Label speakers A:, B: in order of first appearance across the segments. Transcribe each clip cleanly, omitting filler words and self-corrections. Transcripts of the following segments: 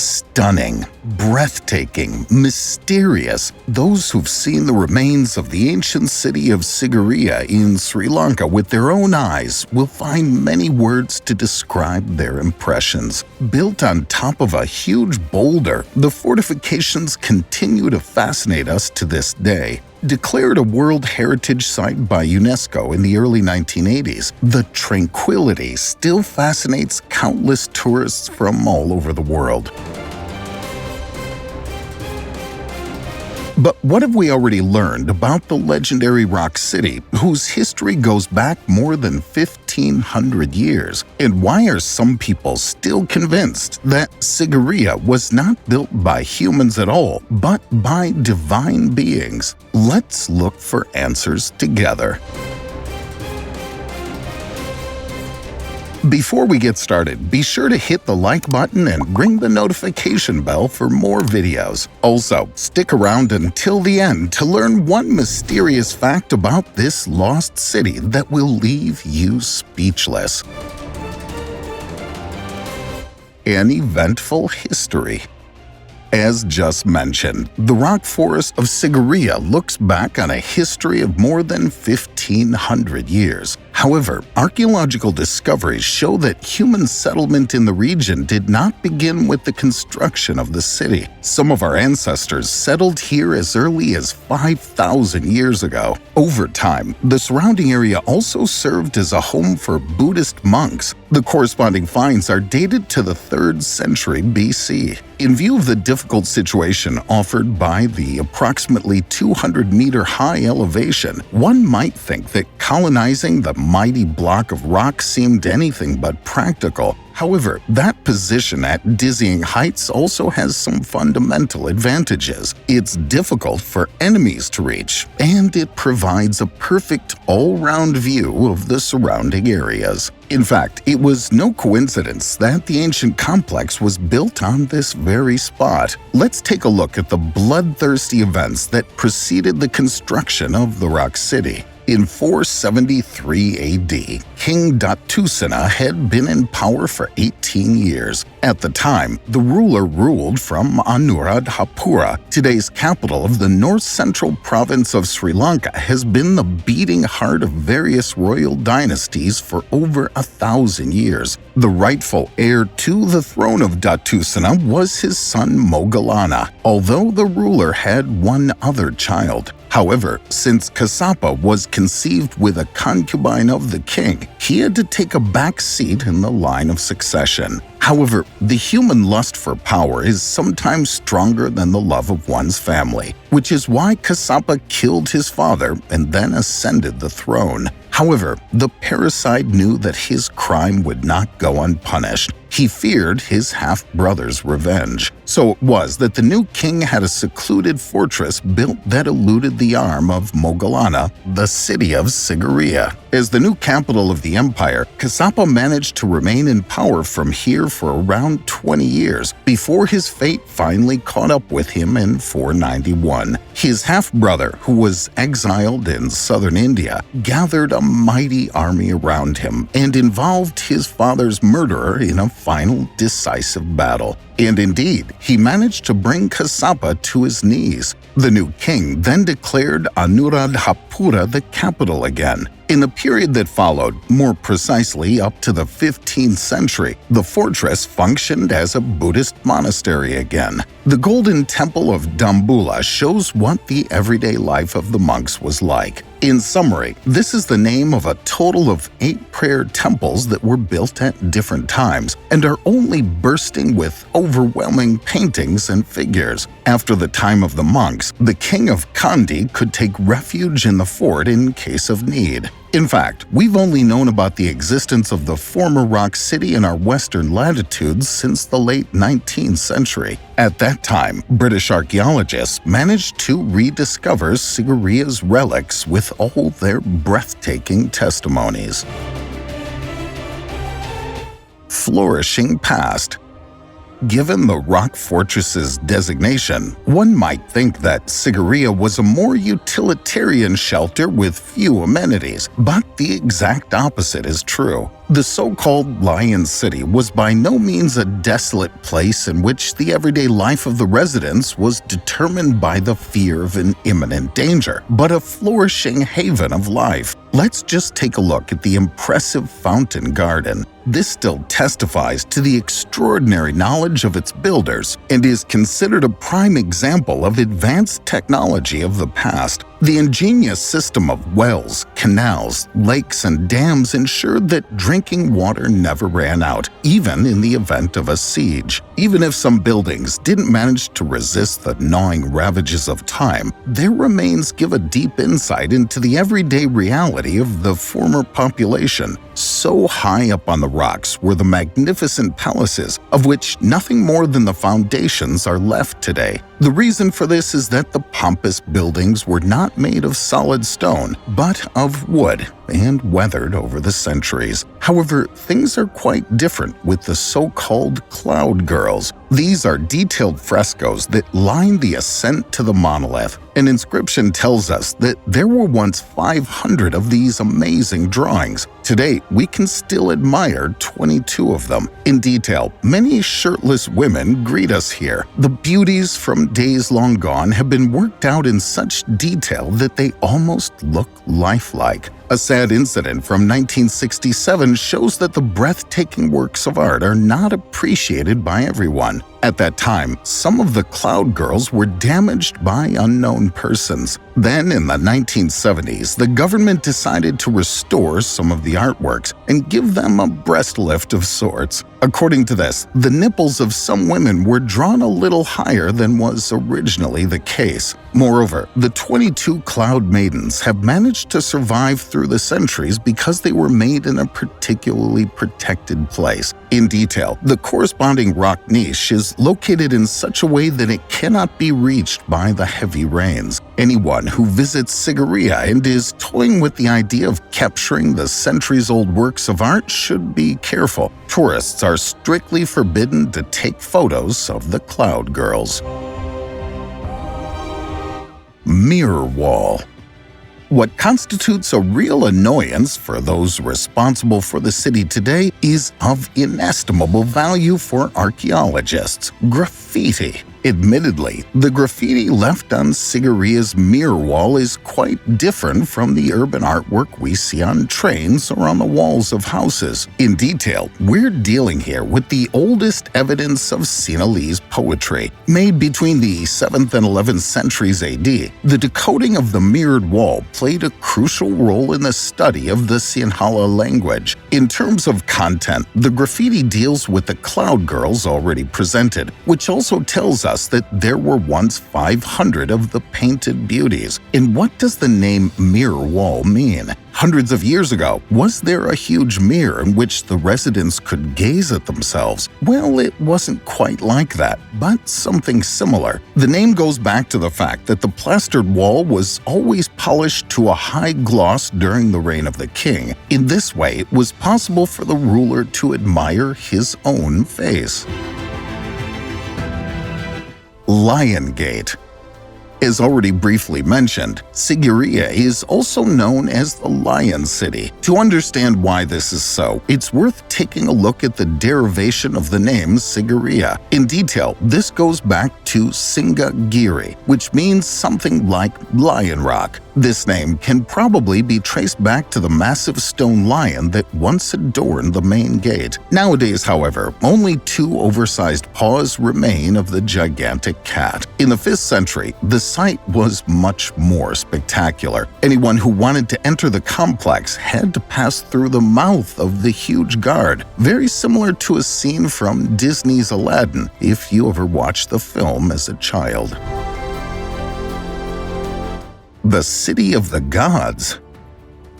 A: Stunning, breathtaking, mysterious. Those who've seen the remains of the ancient city of Sigiriya in Sri Lanka with their own eyes will find many words to describe their impressions. Built on top of a huge boulder, the fortifications continue to fascinate us to this day. Declared a World Heritage Site by UNESCO in the early 1980s, the tranquility still fascinates countless tourists from all over the world. But what have we already learned about the legendary rock city, whose history goes back more than 1,500 years? And why are some people still convinced that Sigiriya was not built by humans at all, but by divine beings? Let's look for answers together. Before we get started, be sure to hit the like button and ring the notification bell for more videos. Also, stick around until the end to learn one mysterious fact about this lost city that will leave you speechless. An eventful history. As just mentioned, the rock forest of Sigiriya looks back on a history of more than 1,500 years. However, archaeological discoveries show that human settlement in the region did not begin with the construction of the city. Some of our ancestors settled here as early as 5,000 years ago. Over time, the surrounding area also served as a home for Buddhist monks. The corresponding finds are dated to the 3rd century BC. In view of the difficult situation offered by the approximately 200-meter-high elevation, one might think that colonizing the mighty block of rock seemed anything but practical. However, that position at dizzying heights also has some fundamental advantages. It's difficult for enemies to reach, and it provides a perfect all-round view of the surrounding areas. In fact, it was no coincidence that the ancient complex was built on this very spot. Let's take a look at the bloodthirsty events that preceded the construction of the rock city. In 473 AD, King Datusena had been in power for 18 years. At the time, the ruler ruled from Anuradhapura. Today's capital of the north-central province of Sri Lanka has been the beating heart of various royal dynasties for over 1,000 years. The rightful heir to the throne of Datusena was his son Moggallana, although the ruler had one other child. However, since Kassapa was conceived with a concubine of the king, he had to take a back seat in the line of succession. However, the human lust for power is sometimes stronger than the love of one's family, which is why Kassapa killed his father and then ascended the throne. However, the parasite knew that his crime would not go unpunished. He feared his half-brother's revenge. So it was that the new king had a secluded fortress built that eluded the arm of Moggallana, the city of Sigiriya. As the new capital of the empire, Kassapa managed to remain in power from here for around 20 years before his fate finally caught up with him in 491. His half-brother, who was exiled in southern India, gathered a mighty army around him and involved his father's murderer in a final decisive battle. And indeed, he managed to bring Kassapa to his knees. The new king then declared Anuradhapura the capital again. In the period that followed, more precisely up to the 15th century, the fortress functioned as a Buddhist monastery again. The Golden Temple of Dambulla shows what the everyday life of the monks was like. In summary, this is the name of a total of 8 prayer temples that were built at different times and are only bursting with overwhelming paintings and figures. After the time of the monks, the king of Kandy could take refuge in the fort in case of need. In fact, we've only known about the existence of the former rock city in our western latitudes since the late 19th century. At that time, British archaeologists managed to rediscover Sigiriya's relics with all their breathtaking testimonies. Flourishing past. Given the rock fortress's designation, one might think that Sigiriya was a more utilitarian shelter with few amenities, but the exact opposite is true. The so-called Lion City was by no means a desolate place in which the everyday life of the residents was determined by the fear of an imminent danger, but a flourishing haven of life. Let's just take a look at the impressive fountain garden. This still testifies to the extraordinary knowledge of its builders and is considered a prime example of advanced technology of the past. The ingenious system of wells, canals, lakes, and dams ensured that drinking water never ran out, even in the event of a siege. Even if some buildings didn't manage to resist the gnawing ravages of time, their remains give a deep insight into the everyday reality of the former population. So high up on the rocks were the magnificent palaces, of which nothing more than the foundations are left today. The reason for this is that the pompous buildings were not made of solid stone, but of wood and weathered over the centuries. However, things are quite different with the so-called cloud girls. These are detailed frescoes that line the ascent to the monolith. An inscription tells us that there were once 500 of these amazing drawings. Today, we can still admire 22 of them. In detail, many shirtless women greet us here. The beauties from days long gone have been worked out in such detail that they almost look lifelike. A sad incident from 1967 shows that the breathtaking works of art are not appreciated by everyone. At that time, some of the cloud girls were damaged by unknown persons. Then, in the 1970s, the government decided to restore some of the artworks and give them a breast lift of sorts. According to this, the nipples of some women were drawn a little higher than was originally the case. Moreover, the 22 cloud maidens have managed to survive through the centuries because they were made in a particularly protected place. In detail, the corresponding rock niche is located in such a way that it cannot be reached by the heavy rains. Anyone who visits Sigiriya and is toying with the idea of capturing the centuries-old works of art should be careful. Tourists are strictly forbidden to take photos of the cloud girls. Mirror wall. What constitutes a real annoyance for those responsible for the city today is of inestimable value for archaeologists: graffiti. Admittedly, the graffiti left on Sigiriya's mirror wall is quite different from the urban artwork we see on trains or on the walls of houses. In detail, we're dealing here with the oldest evidence of Sinhalese poetry. Made between the 7th and 11th centuries AD, the decoding of the mirrored wall played a crucial role in the study of the Sinhala language. In terms of content, the graffiti deals with the cloud girls already presented, which also tells us that there were once 500 of the painted beauties. And what does the name mirror wall mean? Hundreds of years ago, was there a huge mirror in which the residents could gaze at themselves? Well, it wasn't quite like that, but something similar. The name goes back to the fact that the plastered wall was always polished to a high gloss during the reign of the king. In this way, it was possible for the ruler to admire his own face. Lion Gate. As already briefly mentioned, Sigiriya is also known as the Lion City. To understand why this is so, it's worth taking a look at the derivation of the name Sigiriya. In detail, this goes back to Sigiriya, which means something like Lion Rock. This name can probably be traced back to the massive stone lion that once adorned the main gate. Nowadays, however, only 2 oversized paws remain of the gigantic cat. In the 5th century, the site was much more spectacular. Anyone who wanted to enter the complex had to pass through the mouth of the huge guard, very similar to a scene from Disney's Aladdin, if you ever watched the film as a child. The City of the Gods.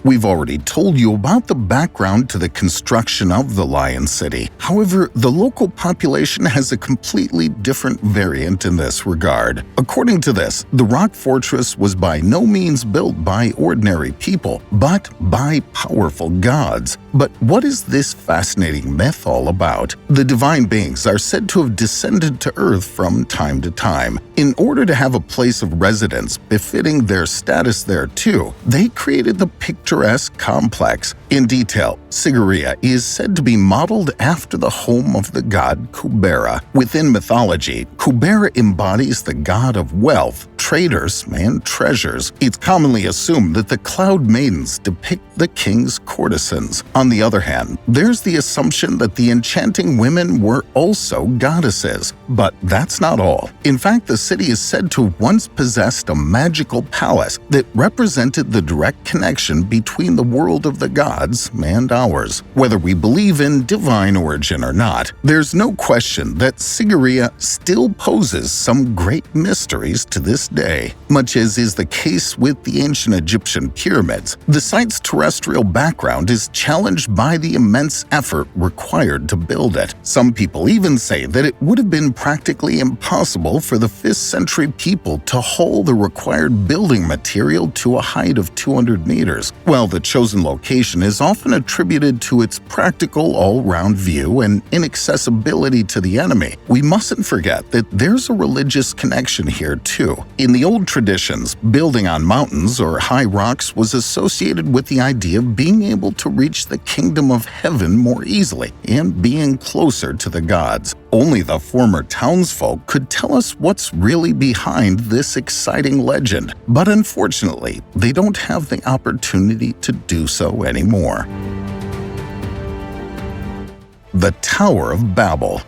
A: We've already told you about the background to the construction of the Lion City. However, the local population has a completely different variant in this regard. According to this, the rock fortress was by no means built by ordinary people, but by powerful gods. But what is this fascinating myth all about? The divine beings are said to have descended to Earth from time to time. In order to have a place of residence befitting their status there too, they created the picture picturesque complex. In detail, Sigiriya is said to be modeled after the home of the god Kubera. Within mythology, Kubera embodies the god of wealth, traders, and treasures. It's commonly assumed that the cloud maidens depict the king's courtesans. On the other hand, there's the assumption that the enchanting women were also goddesses. But that's not all. In fact, the city is said to have once possessed a magical palace that represented the direct connection between the world of the gods and ours. Whether we believe in divine origin or not, there's no question that Sigiriya still poses some great mysteries to this day. Much as is the case with the ancient Egyptian pyramids, the site's terrestrial background is challenged by the immense effort required to build it. Some people even say that it would have been practically impossible for the 5th century people to haul the required building material to a height of 200 meters. While the chosen location is often attributed to its practical all-round view and inaccessibility to the enemy, we mustn't forget that there's a religious connection here too. In the old traditions, building on mountains or high rocks was associated with the idea of being able to reach the kingdom of heaven more easily and being closer to the gods. Only the former townsfolk could tell us what's really behind this exciting legend, but unfortunately, they don't have the opportunity to do so anymore. The Tower of Babel.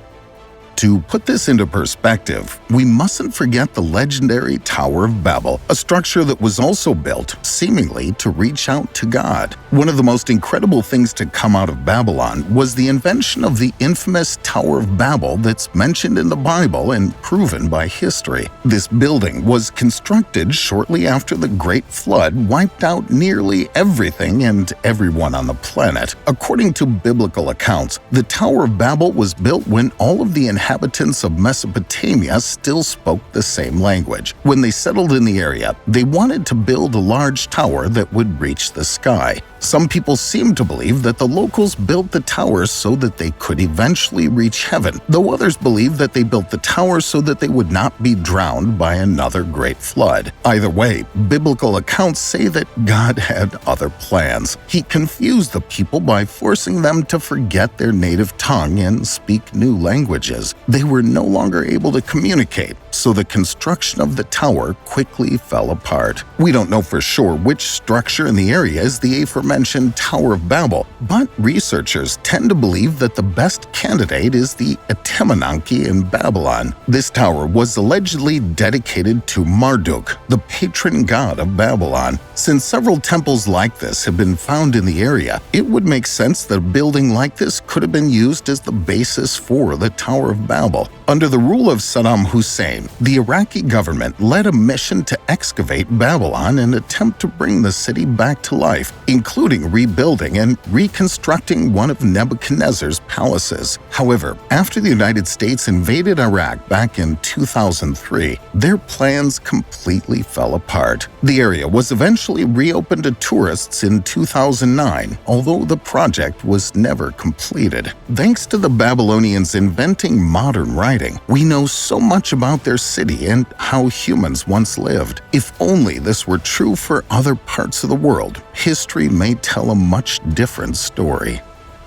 A: To put this into perspective, we mustn't forget the legendary Tower of Babel, a structure that was also built, seemingly, to reach out to God. One of the most incredible things to come out of Babylon was the invention of the infamous Tower of Babel that's mentioned in the Bible and proven by history. This building was constructed shortly after the Great Flood wiped out nearly everything and everyone on the planet. According to biblical accounts, the Tower of Babel was built when all of the inhabitants of Mesopotamia still spoke the same language. When they settled in the area, they wanted to build a large tower that would reach the sky. Some people seem to believe that the locals built the tower so that they could eventually reach heaven, though others believe that they built the tower so that they would not be drowned by another great flood. Either way, biblical accounts say that God had other plans. He confused the people by forcing them to forget their native tongue and speak new languages. They were no longer able to communicate, so the construction of the tower quickly fell apart. We don't know for sure which structure in the area is the aforementioned Tower of Babel, but researchers tend to believe that the best candidate is the Etemenanke in Babylon. This tower was allegedly dedicated to Marduk, the patron god of Babylon. Since several temples like this have been found in the area, it would make sense that a building like this could have been used as the basis for the Tower of Babel. Under the rule of Saddam Hussein, the Iraqi government led a mission to excavate Babylon and attempt to bring the city back to life, including rebuilding and reconstructing one of Nebuchadnezzar's palaces. However, after the United States invaded Iraq back in 2003, their plans completely fell apart. The area was eventually reopened to tourists in 2009, although the project was never completed. Thanks to the Babylonians inventing modern writing, we know so much about their city and how humans once lived. If only this were true for other parts of the world, history may tell a much different story.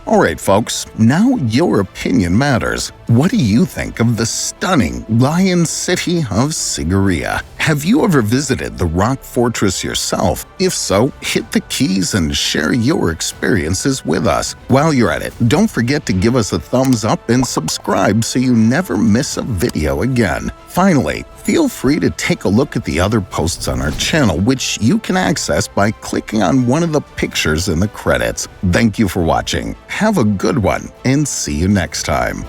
A: Alright folks, now your opinion matters. What do you think of the stunning lion city of Sigiriya? Have you ever visited the rock fortress yourself? If so, hit the keys and share your experiences with us. While you're at it, don't forget to give us a thumbs up and subscribe so you never miss a video again. Finally, feel free to take a look at the other posts on our channel, which you can access by clicking on one of the pictures in the credits. Thank you for watching. Have a good one, and see you next time.